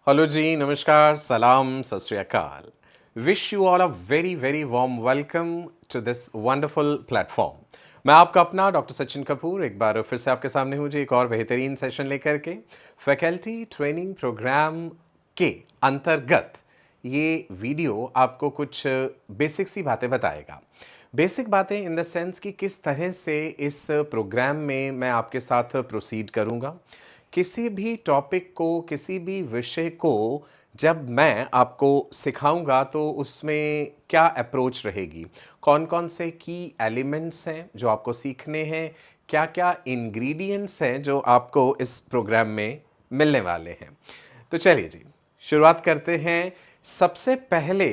Hello जी, नमस्कार, सलाम, Sat Sri Akal. Wish you all a very very warm welcome to this wonderful platform. मैं आपका अपना डॉक्टर सचिन कपूर एक बार फिर से आपके सामने हूँ जी, एक और बेहतरीन सेशन लेकर के फैकल्टी ट्रेनिंग प्रोग्राम के अंतर्गत ये वीडियो आपको कुछ बेसिक सी बातें बताएगा। बेसिक बातें इन द सेंस कि किस तरह से इस प्रोग्राम में मैं आपके साथ प्रोसीड करूँगा। किसी भी टॉपिक को, किसी भी विषय को जब मैं आपको सिखाऊंगा तो उसमें क्या अप्रोच रहेगी, कौन कौन से की एलिमेंट्स हैं जो आपको सीखने हैं, क्या क्या इंग्रेडिएंट्स हैं जो आपको इस प्रोग्राम में मिलने वाले हैं। तो चलिए जी, शुरुआत करते हैं। सबसे पहले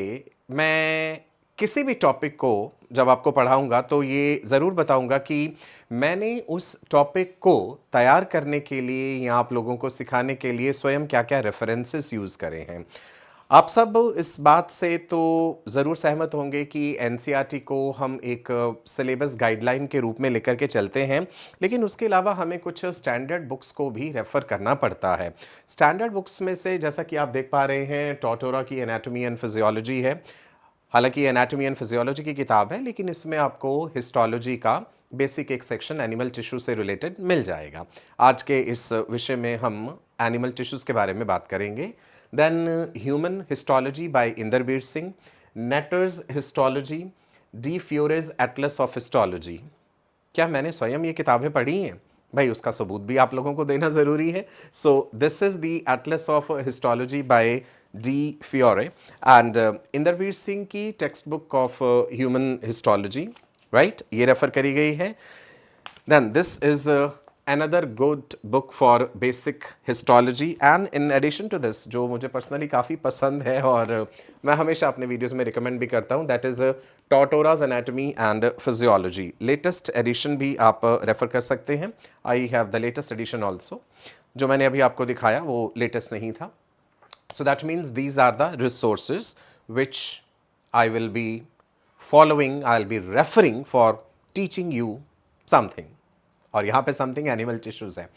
मैं किसी भी टॉपिक को जब आपको पढ़ाऊंगा तो ये ज़रूर बताऊंगा कि मैंने उस टॉपिक को तैयार करने के लिए या आप लोगों को सिखाने के लिए स्वयं क्या क्या रेफरेंसेस यूज़ करे हैं। आप सब इस बात से तो ज़रूर सहमत होंगे कि एनसीईआरटी को हम एक सिलेबस गाइडलाइन के रूप में लेकर के चलते हैं, लेकिन उसके अलावा हमें कुछ स्टैंडर्ड बुक्स को भी रेफ़र करना पड़ता है। स्टैंडर्ड बुक्स में से जैसा कि आप देख पा रहे हैं, टॉटोरा की एनाटॉमी एंड फिजियोलॉजी है। हालांकि एनाटॉमी एंड फिजियोलॉजी की किताब है, लेकिन इसमें आपको हिस्टोलॉजी का बेसिक एक सेक्शन एनिमल टिश्यू से रिलेटेड मिल जाएगा। आज के इस विषय में हम एनिमल टिश्यूज़ के बारे में बात करेंगे। Then human histology by Inderbir Singh, Netter's histology, di Fiore's atlas of histology. क्या मैंने स्वयं ये किताबें पढ़ी हैं? भाई उसका सबूत भी आप लोगों को देना ज़रूरी है। So this is the atlas of histology by di Fiore and Inderbir Singh की textbook of human histology, right, ये रेफर करी गई है। Then this is another good book for basic histology and in addition to this जो मुझे personally काफ़ी पसंद है और मैं हमेशा अपने वीडियोस में रिकमेंड भी करता हूँ, that is Tortora's anatomy and physiology. Latest edition भी आप रेफ़र कर सकते हैं। I have the latest edition also. जो मैंने अभी आपको दिखाया वो लेटेस्ट नहीं था। So that means these are the resources which I will be following, I'll be referring for teaching you something। और यहाँ पे समथिंग एनिमल टिश्यूज है।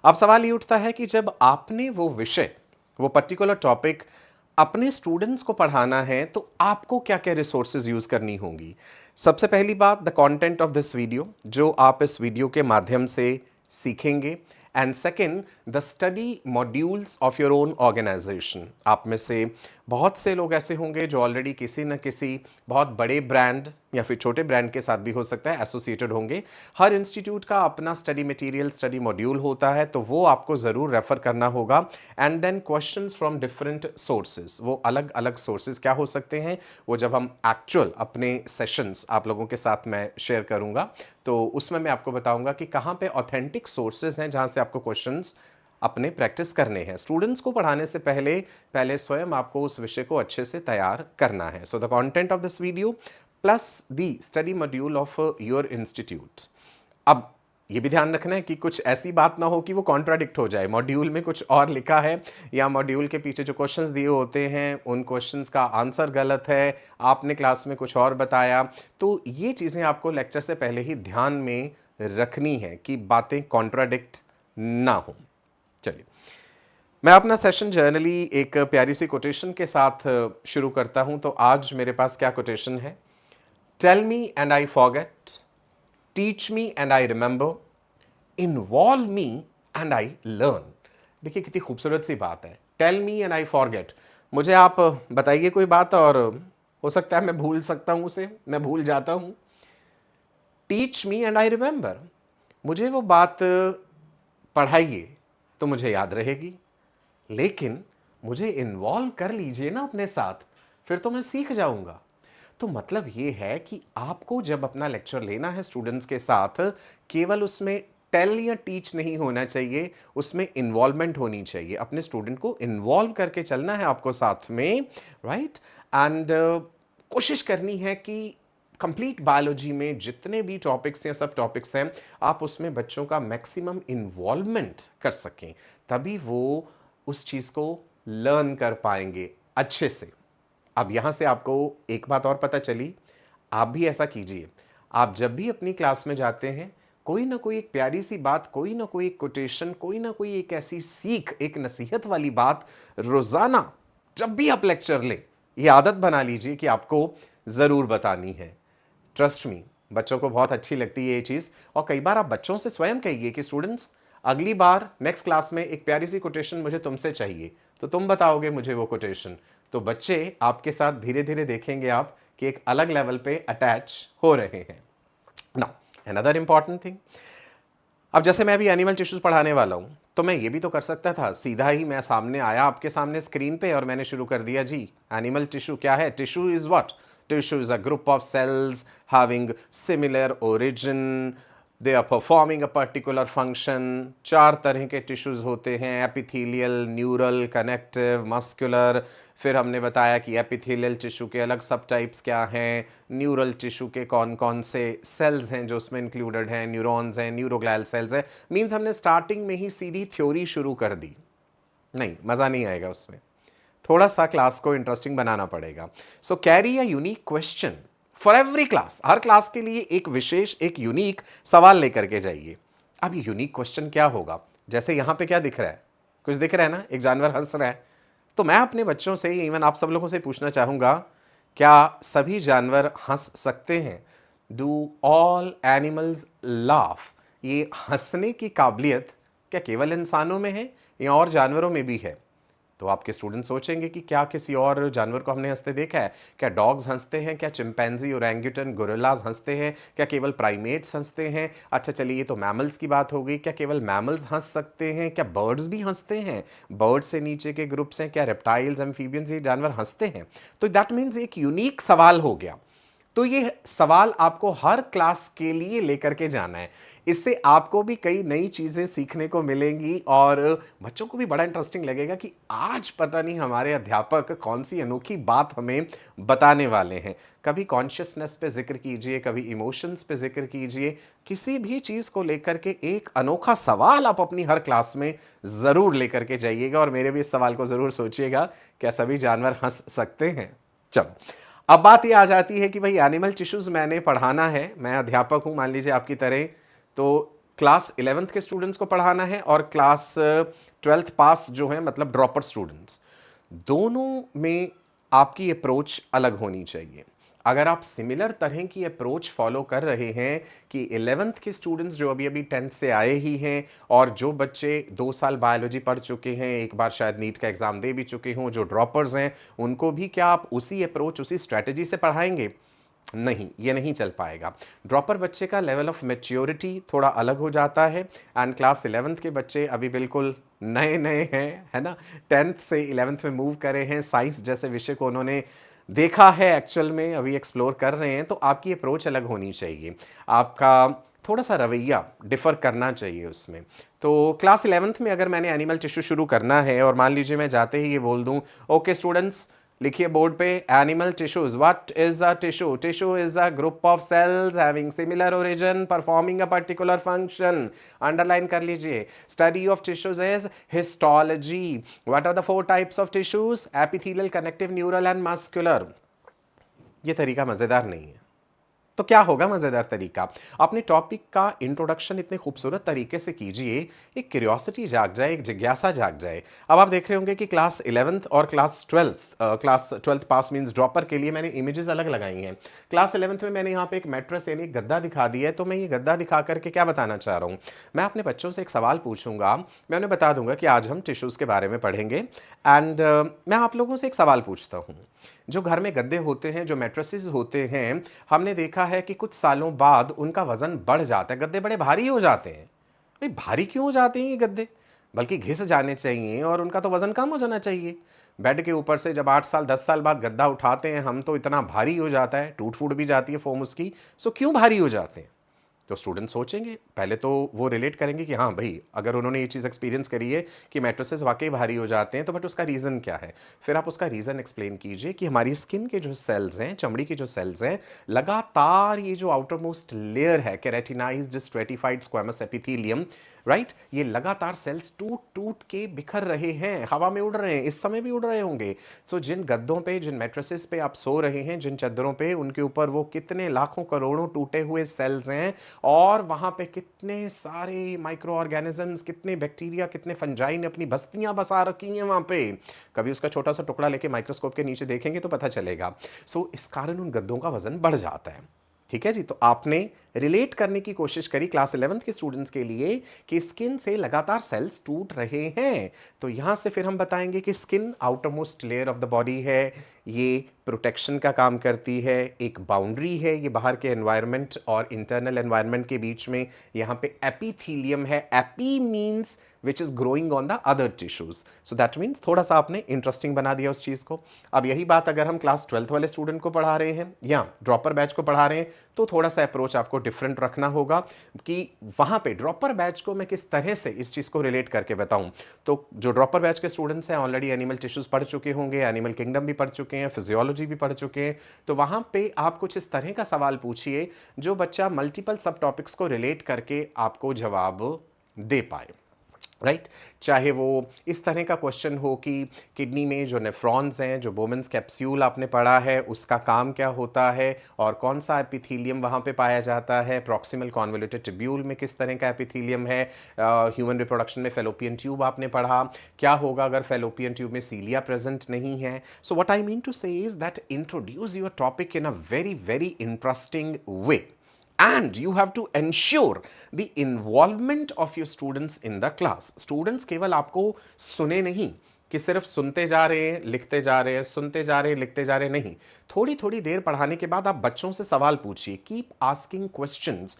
अब सवाल ये उठता है कि जब आपने वो विषय, वो पर्टिकुलर टॉपिक अपने स्टूडेंट्स को पढ़ाना है तो आपको क्या क्या रिसोर्सेज यूज करनी होंगी। सबसे पहली बात, the content of this video, जो आप इस वीडियो के माध्यम से सीखेंगे। And second, the study modules of your own organisation. आप में से बहुत से लोग ऐसे होंगे जो ऑलरेडी किसी न किसी बहुत बड़े ब्रांड या फिर छोटे ब्रांड के साथ भी हो सकता है एसोसिएटेड होंगे। हर इंस्टीट्यूट का अपना स्टडी मटेरियल, स्टडी मॉड्यूल होता है, तो वो आपको ज़रूर रेफ़र करना होगा। And then questions from different sources, वो अलग अलग सोर्सेज क्या हो सकते हैं, वो जब हम एक्चुअल अपने सेशंस आप लोगों के साथ मैं शेयर करूंगा तो उसमें मैं आपको बताऊंगा कि कहाँ पे ऑथेंटिक सोर्सेज हैं जहाँ से आपको क्वेश्चंस अपने प्रैक्टिस करने हैं। स्टूडेंट्स को पढ़ाने से पहले पहले स्वयं आपको उस विषय को अच्छे से तैयार करना है। So the content of this video plus the study module of your institute. अब ये भी ध्यान रखना है कि कुछ ऐसी बात ना हो कि वो कॉन्ट्राडिक्ट हो जाए, मॉड्यूल में कुछ और लिखा है या मॉड्यूल के पीछे जो क्वेश्चंस दिए होते हैं उन क्वेश्चंस का आंसर गलत है, आपने क्लास में कुछ और बताया। तो ये चीज़ें आपको लेक्चर से पहले ही ध्यान में रखनी है कि बातें कॉन्ट्राडिक्ट ना हो। चलिए, मैं अपना सेशन जर्नली एक प्यारी सी कोटेशन के साथ शुरू करता हूं। तो आज मेरे पास क्या कोटेशन है? Tell me and I forget, teach me and I remember, involve me and I learn. देखिए कितनी खूबसूरत सी बात है, tell me and I forget. मुझे आप बताइए कोई बात और हो सकता है मैं भूल सकता हूं उसे, मैं भूल जाता हूं। Teach me and I remember, मुझे वो बात पढ़ाइए तो मुझे याद रहेगी, लेकिन मुझे इन्वॉल्व कर लीजिए ना अपने साथ, फिर तो मैं सीख जाऊंगा। तो मतलब ये है कि आपको जब अपना लेक्चर लेना है स्टूडेंट्स के साथ, केवल उसमें टेल या टीच नहीं होना चाहिए, उसमें इन्वॉल्वमेंट होनी चाहिए। अपने स्टूडेंट को इन्वॉल्व करके चलना है आपको साथ में, राइट। एंड कोशिश करनी है कि कंप्लीट बायोलॉजी में जितने भी टॉपिक्स या सब टॉपिक्स हैं, आप उसमें बच्चों का मैक्सिमम इन्वॉल्वमेंट कर सकें, तभी वो उस चीज़ को लर्न कर पाएंगे अच्छे से। अब यहाँ से आपको एक बात और पता चली, आप भी ऐसा कीजिए। आप जब भी अपनी क्लास में जाते हैं, कोई ना कोई एक प्यारी सी बात, कोई ना कोई एक कोटेशन, कोई ना कोई एक ऐसी सीख, एक नसीहत वाली बात रोजाना जब भी आप लेक्चर ले, ये आदत बना लीजिए कि आपको जरूर बतानी है। ट्रस्ट मी, बच्चों को बहुत अच्छी लगती है ये चीज़। और कई बार आप बच्चों से स्वयं कहिए कि स्टूडेंट्स, अगली बार नेक्स्ट क्लास में एक प्यारी सी कोटेशन मुझे तुमसे चाहिए, तो तुम बताओगे मुझे वो कोटेशन। तो बच्चे आपके साथ धीरे धीरे देखेंगे आप कि एक अलग लेवल पे अटैच हो रहे हैं। नाउ अनदर इंपॉर्टेंट थिंग, अब जैसे मैं अभी एनिमल टिश्यूज पढ़ाने वाला हूं, तो मैं ये भी तो कर सकता था, सीधा ही मैं सामने आया आपके सामने स्क्रीन पे और मैंने शुरू कर दिया, जी एनिमल टिश्यू क्या है? Tissue is what? Tissue is a group of cells having similar origin, they are performing a particular function. चार तरह के टिश्यूज होते हैं, एपिथेलियल, न्यूरल, कनेक्टिव, मस्कुलर। फिर हमने बताया कि एपिथेलियल टिश्यू के अलग सब टाइप्स क्या हैं, न्यूरल टिश्यू के कौन कौन से सेल्स हैं जो उसमें इंक्लूडेड हैं, न्यूरॉन्स हैं, न्यूरोग्लियल सेल्स हैं। मीन्स हमने स्टार्टिंग में ही सीधी थ्योरी शुरू कर दी। नहीं, मज़ा नहीं आएगा उसमें, थोड़ा सा क्लास को इंटरेस्टिंग बनाना पड़ेगा। So carry a unique question for every class. हर क्लास के लिए एक विशेष, एक यूनिक सवाल लेकर के जाइए। अब ये यूनिक क्वेश्चन क्या होगा? जैसे यहां पे क्या दिख रहा है? कुछ दिख रहा है ना, एक जानवर हंस रहा है। तो मैं अपने बच्चों से, इवन आप सब लोगों से पूछना चाहूंगा, क्या सभी जानवर हंस सकते हैं? Do all animals laugh? ये हंसने की काबिलियत क्या केवल इंसानों में है या और जानवरों में भी है? तो आपके स्टूडेंट सोचेंगे कि क्या किसी और जानवर को हमने हंसते देखा है? क्या डॉग्स हंसते हैं? क्या चिंपैंजी, ओरंगुटन, गोरिल्लाज हंसते हैं? क्या केवल प्राइमेट्स हंसते हैं? अच्छा चलिए, ये तो मैमल्स की बात हो गई। क्या केवल मैमल्स हंस सकते हैं? क्या बर्ड्स भी हंसते हैं? बर्ड्स से नीचे के ग्रुप्स हैं, क्या रेप्टाइल्स, एम्फीबियंस, ये जानवर हंसते हैं? तो दैट मीन्स एक यूनिक सवाल हो गया। तो ये सवाल आपको हर क्लास के लिए लेकर के जाना है। इससे आपको भी कई नई चीजें सीखने को मिलेंगी और बच्चों को भी बड़ा इंटरेस्टिंग लगेगा कि आज पता नहीं हमारे अध्यापक कौन सी अनोखी बात हमें बताने वाले हैं। कभी कॉन्शियसनेस पे जिक्र कीजिए, कभी इमोशंस पे जिक्र कीजिए, किसी भी चीज को लेकर के एक अनोखा सवाल आप अपनी हर क्लास में जरूर लेकर के जाइएगा। और मेरे भी इस सवाल को जरूर सोचिएगा, क्या सभी जानवर हंस सकते हैं? चलो, अब बात ये आ जाती है कि भाई एनिमल टिश्यूज मैंने पढ़ाना है, मैं अध्यापक हूं मान लीजिए आपकी तरह, तो क्लास 11th के स्टूडेंट्स को पढ़ाना है और क्लास 12th पास जो है, मतलब ड्रॉपर स्टूडेंट्स, दोनों में आपकी अप्रोच अलग होनी चाहिए। अगर आप सिमिलर तरह की अप्रोच फॉलो कर रहे हैं कि 11th के स्टूडेंट्स जो अभी अभी 10th से आए ही हैं और जो बच्चे 2 साल बायोलॉजी पढ़ चुके हैं, एक बार शायद नीट का एग्जाम दे भी चुके हों, जो ड्रॉपर्स हैं, उनको भी क्या आप उसी अप्रोच, उसी स्ट्रैटेजी से पढ़ाएंगे? नहीं, ये नहीं चल पाएगा। ड्रॉपर बच्चे का लेवल ऑफ मैच्योरिटी थोड़ा अलग हो जाता है एंड क्लास 11th के बच्चे अभी बिल्कुल नए नए हैं, है ना, 10th से 11th में मूव करे हैं, साइंस जैसे विषय को उन्होंने देखा है, एक्चुअल में अभी एक्सप्लोर कर रहे हैं। तो आपकी अप्रोच अलग होनी चाहिए, आपका थोड़ा सा रवैया डिफर करना चाहिए उसमें। तो क्लास 11th में अगर मैंने एनिमल टिश्यू शुरू करना है और मान लीजिए मैं जाते ही ये बोल दूं, ओके स्टूडेंट्स लिखिए बोर्ड पे, animal tissues, what is a tissue? Tissue is a group of cells having similar origin performing a particular function. Underline कर लीजिए, study of tissues is histology. What are the 4 types of tissues? Epithelial, connective, neural and muscular. ये तरीका मजेदार नहीं है, तो क्या होगा मजेदार तरीका? अपने टॉपिक का इंट्रोडक्शन इतने खूबसूरत तरीके से कीजिए, एक क्यूरियोसिटी जाग जाए, एक जिज्ञासा जाग जाए। अब आप देख रहे होंगे कि क्लास 11th और क्लास 12th पास मींस ड्रॉपर के लिए मैंने इमेजेस अलग लगाई हैं। क्लास 11th में मैंने यहाँ पे एक मैट्रेस यानी एक गद्दा दिखा दिया है। तो मैं ये गद्दा दिखा करके क्या बताना चाह रहा हूँ, मैं अपने बच्चों से एक सवाल पूछूंगा, मैं उन्हें बता दूंगा कि आज हम टिश्यूज के बारे में पढ़ेंगे एंड मैं आप लोगों से एक सवाल पूछता हूँ। जो घर में गद्दे होते हैं, जो मैट्रेसेस होते हैं, हमने देखा है कि कुछ सालों बाद उनका वजन बढ़ जाता है, गद्दे बड़े भारी हो जाते हैं। भाई भारी क्यों हो जाते हैं ये गद्दे? बल्कि घिस जाने चाहिए और उनका तो वजन कम हो जाना चाहिए। बेड के ऊपर से जब 8 साल 10 साल बाद गद्दा उठाते हैं हम, तो इतना भारी हो जाता है, टूट फूट भी जाती है फोम उसकी। सो क्यों भारी हो जाते हैं? तो स्टूडेंट सोचेंगे, पहले तो वो रिलेट करेंगे कि हाँ भाई, अगर उन्होंने ये चीज़ एक्सपीरियंस करी है कि मैट्रेसेस वाकई भारी हो जाते हैं, तो बट उसका रीज़न क्या है? फिर आप उसका रीज़न एक्सप्लेन कीजिए कि हमारी स्किन के जो सेल्स हैं, चमड़ी की जो सेल्स हैं, लगातार ये जो आउटर मोस्ट लेयर है, keratinised stratified squamous epithelium, right. ये लगातार सेल्स टूट टूट के बिखर रहे हैं, हवा में उड़ रहे हैं, इस समय भी उड़ रहे होंगे। सो जिन गद्दों पे, जिन मैट्रेसेस पे आप सो रहे हैं, जिन चादरों पे, उनके ऊपर वो कितने लाखों करोड़ों टूटे हुए सेल्स हैं, और वहां पे कितने सारे माइक्रो ऑर्गेनिजम्स, कितने बैक्टीरिया, कितने फंजाई ने अपनी बस्तियां बसा रखी हैं वहां पे। कभी उसका छोटा सा टुकड़ा लेके माइक्रोस्कोप के नीचे देखेंगे तो पता चलेगा। सो इस कारण उन गद्दों का वजन बढ़ जाता है। ठीक है जी। तो आपने रिलेट करने की कोशिश करी क्लास 11th के स्टूडेंट्स के लिए कि स्किन से लगातार सेल्स टूट रहे हैं। तो यहां से फिर हम बताएंगे कि skin outer most layer of the body है, ये प्रोटेक्शन का काम करती है, एक बाउंड्री है ये बाहर के एनवायरनमेंट और इंटरनल एनवायरनमेंट के बीच में। यहाँ पे एपिथीलियम है, AP means which is growing on the other tissues. So that means थोड़ा सा आपने इंटरेस्टिंग बना दिया उस चीज़ को। अब यही बात अगर हम क्लास 12th वाले स्टूडेंट को पढ़ा रहे हैं या ड्रॉपर बैच को पढ़ा रहे हैं तो थोड़ा सा अप्रोच आपको डिफरेंट रखना होगा कि वहाँ पे ड्रॉपर बैच को मैं किस तरह से इस चीज़ को रिलेट करके बताऊँ। तो जो ड्रॉपर बैच के स्टूडेंट्स हैं ऑलरेडी एनिमल टिश्यूज पढ़ चुके होंगे, एनिमल किंगडम भी पढ़ चुके हैं, फिजियोलॉजी भी पढ़ चुके हैं। तो वहाँ पे आप कुछ इस तरह का सवाल पूछिए जो बच्चा मल्टीपल सब टॉपिक्स को रिलेट करके आपको जवाब दे पाए। राइट। चाहे वो इस तरह का क्वेश्चन हो कि किडनी में जो नेफ्रॉन्स हैं, जो बोमेंस कैप्सूल आपने पढ़ा है, उसका काम क्या होता है और कौन सा एपिथीलियम वहाँ पे पाया जाता है, प्रॉक्सिमल कॉन्वोल्यूटेड ट्यूब्यूल में किस तरह का एपिथीलियम है, ह्यूमन रिप्रोडक्शन में फेलोपियन ट्यूब आपने पढ़ा, क्या होगा अगर फेलोपियन ट्यूब में सीलिया प्रेजेंट नहीं है। So what I mean to say is that introduce your topic in a very very interesting way, and you have to ensure the involvement of your students in the class. Students केवल आपको सुने नहीं कि सिर्फ सुनते जा रहे हैं, लिखते जा रहे हैं, सुनते जा रहे हैं, लिखते जा रहे हैं, नहीं। थोड़ी थोड़ी देर पढ़ाने के बाद आप बच्चों से सवाल पूछिए, कीप आस्किंग क्वेश्चंस।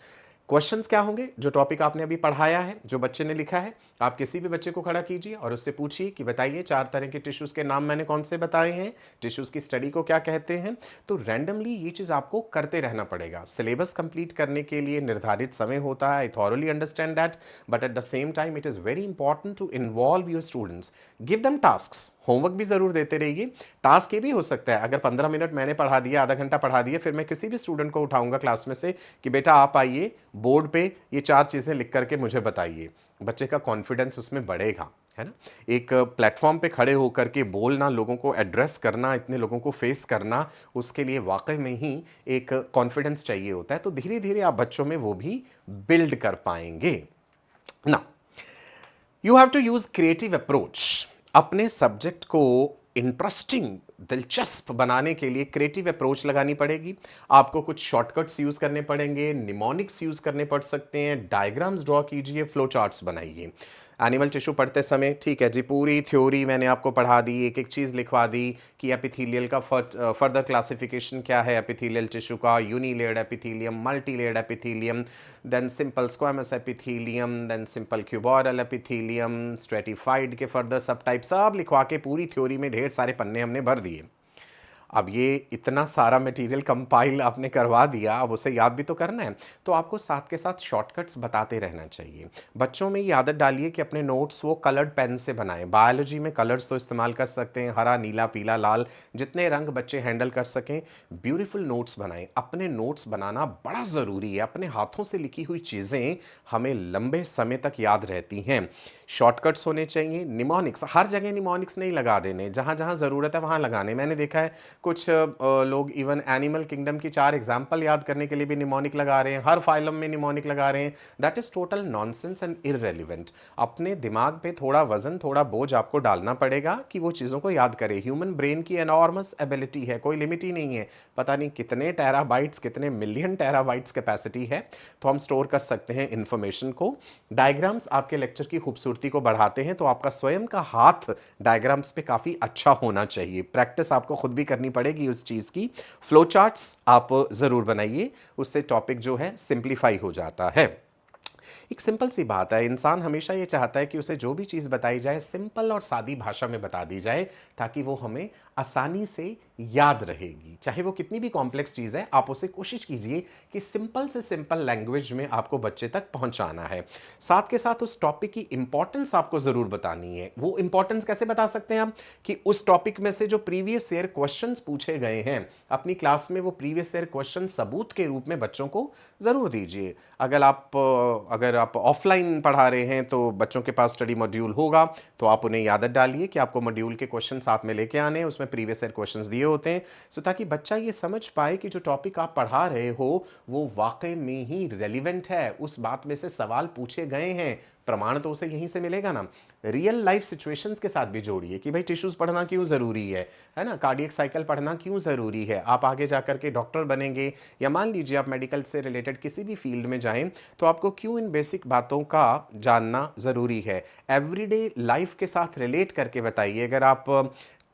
क्वेश्चंस क्या होंगे? जो टॉपिक आपने अभी पढ़ाया है, जो बच्चे ने लिखा है, आप किसी भी बच्चे को खड़ा कीजिए और उससे पूछिए कि बताइए 4 तरह के टिश्यूज के नाम मैंने कौन से बताए हैं, टिश्यूज की स्टडी को क्या कहते हैं। तो रैंडमली ये चीज़ आपको करते रहना पड़ेगा। सिलेबस कंप्लीट करने के लिए निर्धारित समय होता है, I thoroughly understand that, but at the same time it is very important to involve your students, give them tasks. Homework भी ज़रूर देते रहिए। टास्क ये भी हो सकता है, अगर 15 मिनट मैंने पढ़ा दिया, आधा घंटा पढ़ा दिया, फिर मैं किसी भी स्टूडेंट को उठाऊंगा क्लास में से कि बेटा आप आइए, बोर्ड पे ये 4 चीज़ें लिख करके मुझे बताइए। बच्चे का कॉन्फिडेंस उसमें बढ़ेगा, है ना। एक प्लेटफॉर्म पे खड़े होकर के बोलना, लोगों को एड्रेस करना, इतने लोगों को फेस करना, उसके लिए वाकई में ही एक कॉन्फिडेंस चाहिए होता है। तो धीरे धीरे आप बच्चों में वो भी बिल्ड कर पाएंगे ना। You have to use creative approach. अपने सब्जेक्ट को इंटरेस्टिंग, दिलचस्प बनाने के लिए क्रिएटिव अप्रोच लगानी पड़ेगी। आपको कुछ शॉर्टकट्स यूज करने पड़ेंगे, निमोनिक्स यूज करने पड़ सकते हैं, डायग्राम्स ड्रॉ कीजिए, फ्लो चार्ट्स बनाइए। एनिमल टिश्यू पढ़ते समय ठीक है जी, पूरी थ्योरी मैंने आपको पढ़ा दी, एक एक चीज़ लिखवा दी कि एपिथेलियल का फर्दर क्लासिफिकेशन क्या है, एपिथेलियल टिश्यू का, unilayered epithelium, multilayered epithelium, then simple squamous epithelium, then simple cuboidal epithelium, stratified के फर्दर सब टाइप सब लिखवा के पूरी थ्योरी में ढेर सारे पन्ने हमने भर दिए। अब ये इतना सारा मटेरियल कंपाइल आपने करवा दिया, अब उसे याद भी तो करना है। तो आपको साथ के साथ शॉर्टकट्स बताते रहना चाहिए। बच्चों में ये आदत डालिए कि अपने नोट्स वो कलर्ड पेन से बनाएं। बायोलॉजी में कलर्स तो इस्तेमाल कर सकते हैं, हरा, नीला, पीला, लाल, जितने रंग बच्चे हैंडल कर सकें। ब्यूटीफुल नोट्स बनाएं। अपने नोट्स बनाना बड़ा ज़रूरी है। अपने हाथों से लिखी हुई चीज़ें हमें लंबे समय तक याद रहती हैं। शॉर्टकट्स होने चाहिए। निमोनिक्स, हर जगह निमोनिक्स नहीं लगा देने, जहाँ जहाँ ज़रूरत है वहाँ लगाने। मैंने देखा है कुछ लोग इवन एनिमल किंगडम की 4 एग्जाम्पल याद करने के लिए भी निमोनिक लगा रहे हैं, हर फाइलम में निमोनिक लगा रहे हैं। That is total nonsense and irrelevant. अपने दिमाग पे थोड़ा वजन, थोड़ा बोझ आपको डालना पड़ेगा कि वो चीज़ों को याद करे। ह्यूमन ब्रेन की एनॉर्मस एबिलिटी है, कोई लिमिट ही नहीं है। पता नहीं कितने टेराबाइट्स, कितने मिलियन टेराबाइट्स कैपेसिटी है, तो हम स्टोर कर सकते हैं इंफॉर्मेशन को। डायग्राम्स आपके लेक्चर की खूबसूरती को बढ़ाते हैं, तो आपका स्वयं का हाथ डायग्राम्स पे काफ़ी अच्छा होना चाहिए। प्रैक्टिस आपको खुद भी करनी पड़ेगी उस चीज़ की। फ्लो चार्ट्स आप ज़रूर बनाइए, उससे टॉपिक जो है सिंप्लीफाई हो जाता है। एक सिंपल सी बात है, इंसान हमेशा ये चाहता है कि उसे जो भी चीज़ बताई जाए सिंपल और सादी भाषा में बता दी जाए, ताकि वो हमें आसानी से याद रहेगी। चाहे वो कितनी भी कॉम्प्लेक्स चीज़ है, आप उसे कोशिश कीजिए कि सिंपल से सिंपल लैंग्वेज में आपको बच्चे तक पहुंचाना है। साथ के साथ उस टॉपिक की इंपॉर्टेंस आपको ज़रूर बतानी है। वो इंपॉर्टेंस कैसे बता सकते हैं हम? कि उस टॉपिक में से जो प्रीवियस ईयर क्वेश्चंस पूछे गए हैं अपनी क्लास में, वो प्रीवियस ईयर क्वेश्चन सबूत के रूप में बच्चों को ज़रूर दीजिए। अगर आप ऑफलाइन पढ़ा रहे हैं तो बच्चों के पास स्टडी मॉड्यूल होगा, तो आप उन्हें आदत डालिए कि आपको मॉड्यूल के क्वेश्चन साथ में लेके आने हैं, उसमें प्रीवियस ईयर क्वेश्चंस दिए होते हैं, सो ताकि बच्चा ये समझ पाए कि जो टॉपिक आप पढ़ा रहे हो वो वाकई में ही रेलिवेंट है, उस बात में से सवाल पूछे गए हैं, प्रमाण तो उसे यहीं से मिलेगा ना। रियल लाइफ सिचुएशंस के साथ भी जोड़िए कि भाई टिश्यूज पढ़ना क्यों ज़रूरी है ना, कार्डियक साइकिल पढ़ना क्यों ज़रूरी है। आप आगे जाकर के डॉक्टर बनेंगे या मान लीजिए आप मेडिकल से रिलेटेड किसी भी फील्ड में जाएं, तो आपको क्यों इन बेसिक बातों का जानना ज़रूरी है। एवरीडे लाइफ के साथ रिलेट करके बताइए। अगर आप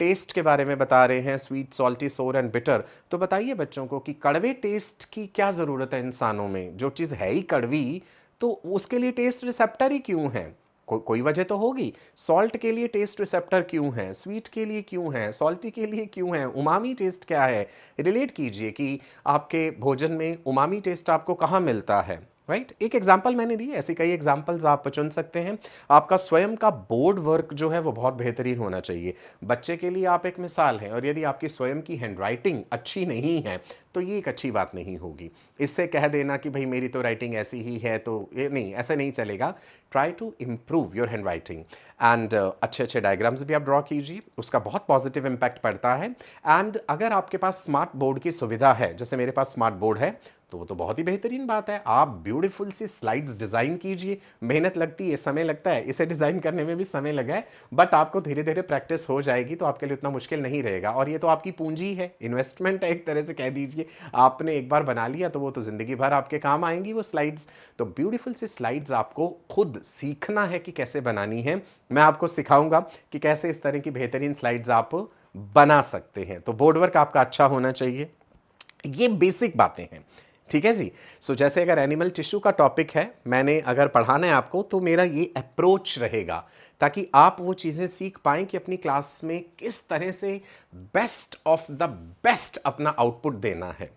टेस्ट के बारे में बता रहे हैं, स्वीट, सॉल्टी, सोर एंड बिटर, तो बताइए बच्चों को कि कड़वे टेस्ट की क्या ज़रूरत है इंसानों में। जो चीज़ है ही कड़वी तो उसके लिए टेस्ट रिसेप्टर ही क्यों है, कोई वजह तो होगी। सॉल्ट के लिए टेस्ट रिसेप्टर क्यों है, स्वीट के लिए क्यों है, सॉल्टी के लिए क्यों है, उमामी टेस्ट क्या है। रिलेट कीजिए कि आपके भोजन में उमामी टेस्ट आपको कहाँ मिलता है, राइट। एक एग्जाम्पल मैंने दी, ऐसे कई एग्जाम्पल्स आप चुन सकते हैं। आपका स्वयं का बोर्ड वर्क जो है वो बहुत बेहतरीन होना चाहिए। बच्चे के लिए आप एक मिसाल हैं, और यदि आपकी स्वयं की हैंडराइटिंग अच्छी नहीं है तो ये एक अच्छी बात नहीं होगी। इससे कह देना कि भाई मेरी तो राइटिंग ऐसी ही है, तो ये नहीं, ऐसा नहीं चलेगा। Try to improve your handwriting and अच्छे अच्छे डायग्राम्स भी आप ड्रॉ कीजिए, उसका बहुत पॉजिटिव इम्पैक्ट पड़ता है। एंड अगर आपके पास स्मार्ट बोर्ड की सुविधा है, जैसे मेरे पास स्मार्ट बोर्ड है, तो वो तो बहुत ही बेहतरीन बात है। आप ब्यूटीफुल सी स्लाइड्स डिज़ाइन कीजिए। मेहनत लगती है, समय लगता है, इसे डिज़ाइन करने में भी समय लगा है, बट आपको धीरे धीरे प्रैक्टिस हो जाएगी तो आपके लिए उतना मुश्किल नहीं रहेगा। और ये तो आपकी पूंजी है, इन्वेस्टमेंट है, एक तरह से कह दीजिए। आपने एक बार बना लिया तो वो तो ज़िंदगी भर आपके काम आएंगी वो स्लाइड्स। तो ब्यूटीफुल सी स्लाइड्स आपको खुद सीखना है कि कैसे बनानी है। मैं आपको सिखाऊंगा कि कैसे इस तरह की बेहतरीन स्लाइड्स आप बना सकते हैं। तो बोर्ड वर्क आपका अच्छा होना चाहिए, ये बेसिक बातें हैं, ठीक है जी। सो जैसे अगर एनिमल टिश्यू का टॉपिक है, मैंने अगर पढ़ाना है आपको, तो मेरा ये अप्रोच रहेगा ताकि आप वो चीज़ें सीख पाएं कि अपनी क्लास में किस तरह से बेस्ट ऑफ द बेस्ट अपना आउटपुट देना है।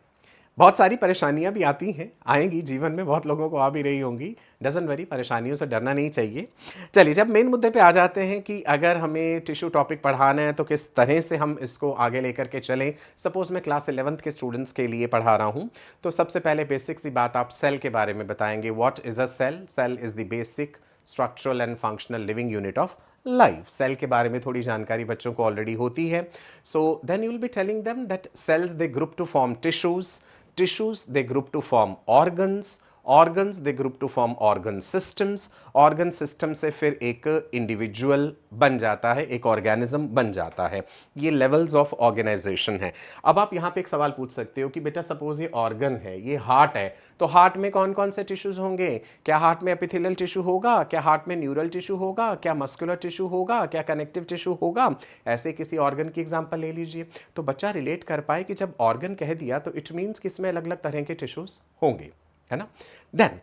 बहुत सारी परेशानियां भी आती हैं, आएंगी जीवन में, बहुत लोगों को आ भी रही होंगी। डजंट वरी, परेशानियों से डरना नहीं चाहिए। चलिए, जब मेन मुद्दे पे आ जाते हैं कि अगर हमें टिश्यू टॉपिक पढ़ाना है तो किस तरह से हम इसको आगे लेकर के चलें। सपोज मैं क्लास 11th के स्टूडेंट्स के लिए पढ़ा रहा हूँ, तो सबसे पहले बेसिक सी बात आप सेल के बारे में बताएंगे। What is a cell? Cell is the basic structural and functional living unit of life. Cell के बारे में थोड़ी जानकारी बच्चों को ऑलरेडी होती है। So then you will be telling them that cells they group to form tissues, tissues they group to form organs, organs they group to form organ systems, organ system से फिर एक इंडिविजुअल बन जाता है, एक organism बन जाता है। ये लेवल्स ऑफ ऑर्गेनाइजेशन है। अब आप यहाँ पे एक सवाल पूछ सकते हो कि बेटा सपोज ये ऑर्गन है, ये हार्ट है, तो हार्ट में कौन कौन से टिश्यूज होंगे? क्या हार्ट में एपिथेलियल टिश्यू होगा? क्या हार्ट में न्यूरल टिश्यू होगा? क्या मस्कुलर टिश्यू होगा? क्या कनेक्टिव टिश्यू होगा? ऐसे किसी ऑर्गन की एग्जाम्पल ले लीजिए, तो बच्चा रिलेट कर पाए कि जब ऑर्गन कह दिया तो इट मीन्स कि इसमें अलग अलग तरह के टिश्यूज होंगे, है ना। देन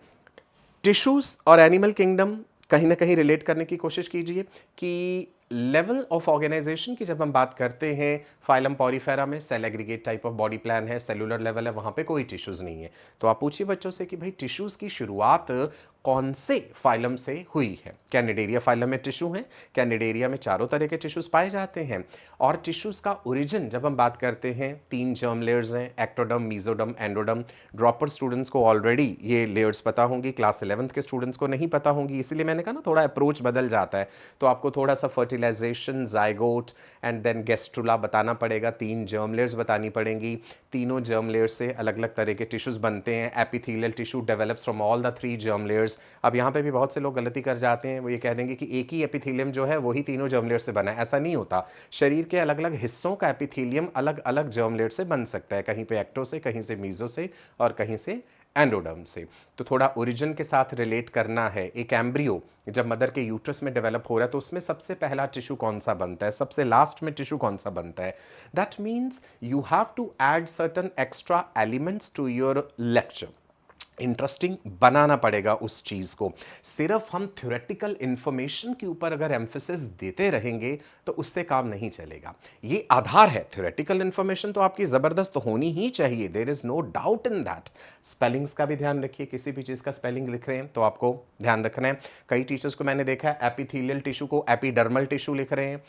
टिश्यूज और एनिमल किंगडम कहीं ना कहीं रिलेट करने की कोशिश कीजिए कि लेवल ऑफ ऑर्गेनाइजेशन की जब हम बात करते हैं, फाइलम पॉरीफेरा में cell aggregate type of body plan है, सेलुलर लेवल है, वहां पे कोई टिश्यूज नहीं है। तो आप पूछिए बच्चों से कि भाई टिश्यूज की शुरुआत कौन से फाइलम से हुई है? क्या निडेरिया फाइलम में टिश्यू हैं? क्या निडेरिया में चारों तरह के टिश्यूज पाए जाते हैं? और टिश्यूज का ओरिजिन जब हम बात करते हैं, 3 जर्म लेयर्स हैं, ectoderm, mesoderm, endoderm. Dropper students को ऑलरेडी ये लेयर्स पता होंगी, क्लास 11th के स्टूडेंट्स को नहीं पता होंगी, इसीलिए मैंने कहा ना थोड़ा अप्रोच बदल जाता है। तो आपको थोड़ा सा फर्टिलाइजेशन, जाइगोट एंड देन गेस्ट्रुला बताना पड़ेगा, 3 जर्म लेयर्स बतानी पड़ेंगी। तीनों जर्म लेयर्स से अलग अलग तरह के टिश्यूज बनते हैं। Epithelial tissue develops from all the 3 germ layers. अब यहाँ पे भी बहुत से लोग गलती कर जाते हैं, वो ये कह देंगे कि एक ही एपिथेलियम जो है वही तीनों जर्म लेयर से बना है। ऐसा नहीं होता। शरीर के अलग अलग हिस्सों का एपिथेलियम अलग अलग जर्म लेयर से बन सकता है, कहीं पे एक्टो से, कहीं से मीजो से और कहीं से एंडोडर्म से। तो थोड़ा ओरिजिन के साथ रिलेट करना है। एक एम्ब्रियो जब मदर के यूट्रस में डेवलप हो रहा है तो उसमें सबसे पहला टिश्यू कौन सा बनता है, सबसे लास्ट में टिश्यू कौन सा बनता है। That means you have to add certain extra elements to your lecture. Interesting बनाना पड़ेगा उस चीज़ को। सिर्फ हम थ्योरेटिकल इंफॉर्मेशन के ऊपर अगर एम्फेसिस देते रहेंगे तो उससे काम नहीं चलेगा। ये आधार है, थ्योरेटिकल इंफॉर्मेशन तो आपकी ज़बरदस्त होनी ही चाहिए, there is no doubt in that. Spellings का भी ध्यान रखिए, किसी भी चीज़ का स्पेलिंग लिख रहे हैं तो आपको ध्यान रखना है। कई टीचर्स को मैंने देखा है एपिथेलियल टिश्यू को एपिडर्मल टिश्यू लिख रहे हैं।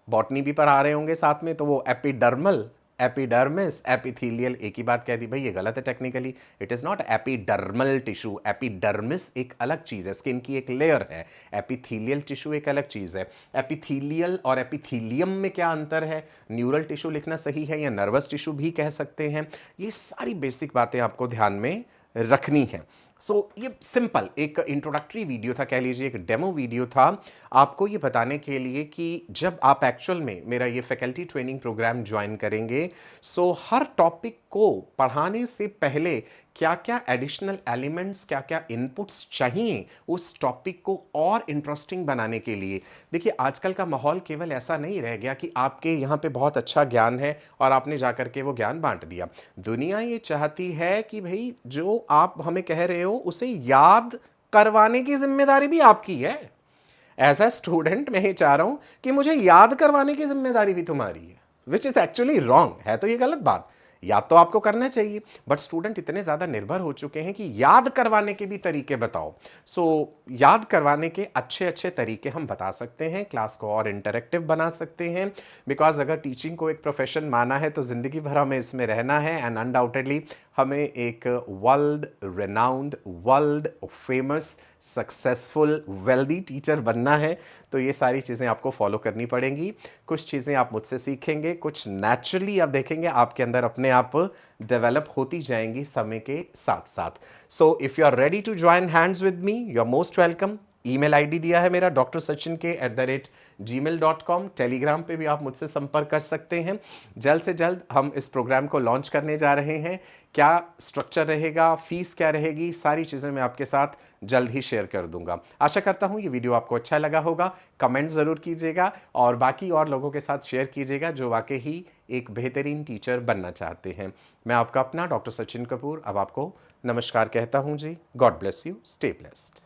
बॉटनी भी पढ़ा रहे होंगे साथ में, तो वो एपिडर्मल एपिडर्मिस, एपिथेलियल, एक ही बात कह दी भाई, ये गलत है technically. It is not epidermal tissue. Epidermis एक अलग चीज है, स्किन की एक लेयर है। एपिथेलियल टिश्यू एक अलग चीज है। एपिथेलियल और एपिथेलियम में क्या अंतर है, न्यूरल टिश्यू लिखना सही है या नर्वस टिश्यू भी कह सकते हैं, ये सारी बेसिक बातें आपको ध्यान में रखनी है। ये सिंपल एक इंट्रोडक्टरी वीडियो था, कह लीजिए एक डेमो वीडियो था, आपको ये बताने के लिए कि जब आप एक्चुअल में मेरा ये फैकल्टी ट्रेनिंग प्रोग्राम ज्वाइन करेंगे, हर टॉपिक को पढ़ाने से पहले क्या क्या एडिशनल एलिमेंट्स, क्या क्या इनपुट्स चाहिए उस टॉपिक को और इंटरेस्टिंग बनाने के लिए। देखिए आजकल का माहौल केवल ऐसा नहीं रह गया कि आपके यहाँ पे बहुत अच्छा ज्ञान है और आपने जाकर के वो ज्ञान बांट दिया। दुनिया ये चाहती है कि भाई जो आप हमें कह रहे हो उसे याद करवाने की जिम्मेदारी भी आपकी है। एज अ स्टूडेंट मैं ये चाह रहा हूं कि मुझे याद करवाने की जिम्मेदारी भी तुम्हारी है, विच इज एक्चुअली रॉन्ग है। तो ये गलत बात, याद तो आपको करना चाहिए, बट स्टूडेंट इतने ज्यादा निर्भर हो चुके हैं कि याद करवाने के भी तरीके बताओ। याद करवाने के अच्छे अच्छे तरीके हम बता सकते हैं, क्लास को और इंटरेक्टिव बना सकते हैं। बिकॉज अगर टीचिंग को एक प्रोफेशन माना है तो जिंदगी भर हमें इसमें रहना है, एंड अनडाउटेडली हमें एक world renowned, world famous, successful, wealthy teacher बनना है। तो ये सारी चीज़ें आपको फॉलो करनी पड़ेंगी। कुछ चीज़ें आप मुझसे सीखेंगे, कुछ नेचुरली आप देखेंगे आपके अंदर अपने आप डेवलप होती जाएंगी समय के साथ साथ। If you are ready to join hands with me, you are most welcome. Email ID दिया है मेरा drsachin@gmail.com। टेलीग्राम पे भी आप मुझसे संपर्क कर सकते हैं। जल्द से जल्द हम इस प्रोग्राम को लॉन्च करने जा रहे हैं। क्या स्ट्रक्चर रहेगा, फीस क्या रहेगी, सारी चीज़ें मैं आपके साथ जल्द ही शेयर कर दूंगा। आशा करता हूं ये वीडियो आपको अच्छा लगा होगा। कमेंट ज़रूर कीजिएगा और बाकी और लोगों के साथ शेयर कीजिएगा जो वाकई ही एक बेहतरीन टीचर बनना चाहते हैं। मैं आपका अपना डॉक्टर सचिन कपूर अब आपको नमस्कार कहता हूं जी। God bless you, stay blessed.